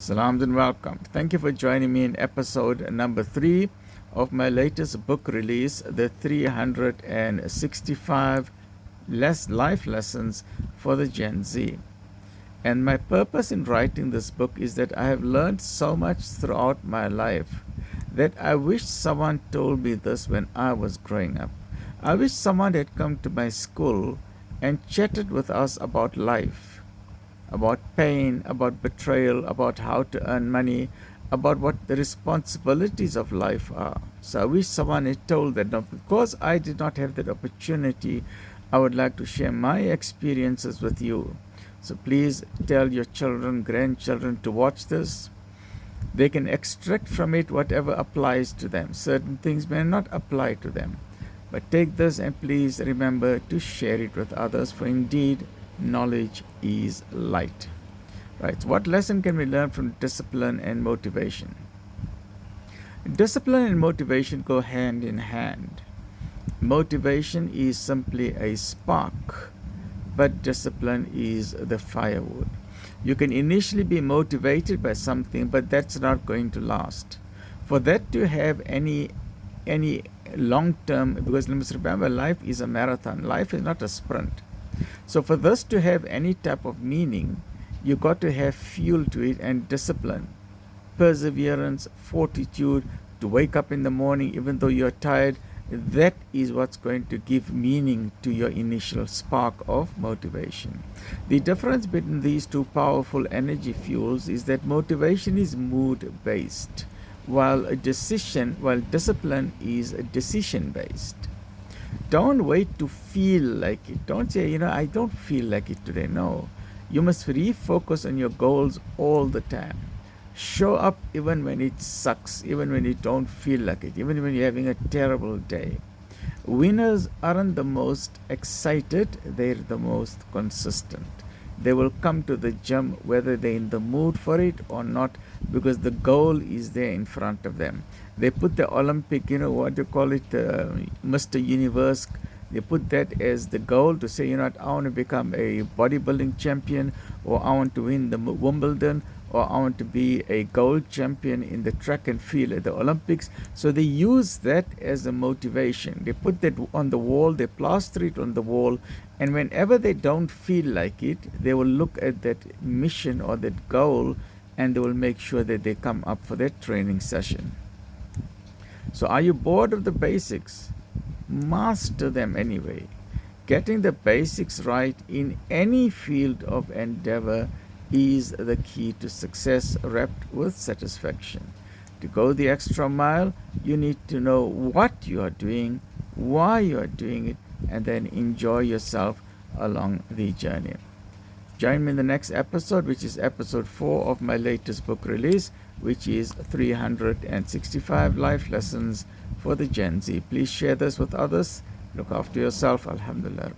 Salam and welcome. Thank you for joining me in episode number 3 of my latest book release, the 365 Life Lessons for the Gen Z. And my purpose in writing this book is that I have learned so much throughout my life that I wish someone told me this when I was growing up. I wish someone had come to my school and chatted with us about life, about pain, about betrayal, about how to earn money, about what the responsibilities of life are. So I wish someone had told that. Now, because I did not have that opportunity, I would like to share my experiences with you. So please tell your children, grandchildren to watch this. They can extract from it whatever applies to them. Certain things may not apply to them. But take this and please remember to share it with others, for indeed, knowledge is light. Right, so what lesson can we learn from discipline and motivation? Discipline and motivation go hand in hand. Motivation is simply a spark, but discipline is the firewood. You can initially be motivated by something, but that's not going to last. For that to have any long term, because let's remember, life is a marathon, life is not a sprint. So for this to have any type of meaning, you got to have fuel to it and discipline, perseverance, fortitude, to wake up in the morning even though you're tired. That is what's going to give meaning to your initial spark of motivation. The difference between these two powerful energy fuels is that motivation is mood based, while discipline is decision based. Don't wait to feel like it. Don't say, I don't feel like it today. No. You must refocus on your goals all the time. Show up even when it sucks, even when you don't feel like it, even when you're having a terrible day. Winners aren't the most excited, they're the most consistent. They will come to the gym whether they're in the mood for it or not, because the goal is there in front of them. They put the Olympic, what do you call it, Mr. Universe. They put that as the goal to say, I want to become a bodybuilding champion, or I want to win the Wimbledon, or I want to be a gold champion in the track and field at the Olympics. So they use that as a motivation. They put that on the wall, they plaster it on the wall, and whenever they don't feel like it, they will look at that mission or that goal, and they will make sure that they come up for that training session. So are you bored of the basics? Master them anyway. Getting the basics right in any field of endeavor is the key to success wrapped with satisfaction. To go the extra mile, you need to know what you are doing, why you are doing it, and then enjoy yourself along the journey. Join me in the next episode, which is episode 4 of my latest book release, which is 365 Life Lessons for the Gen Z. Please share this with others. Look after yourself. Alhamdulillah.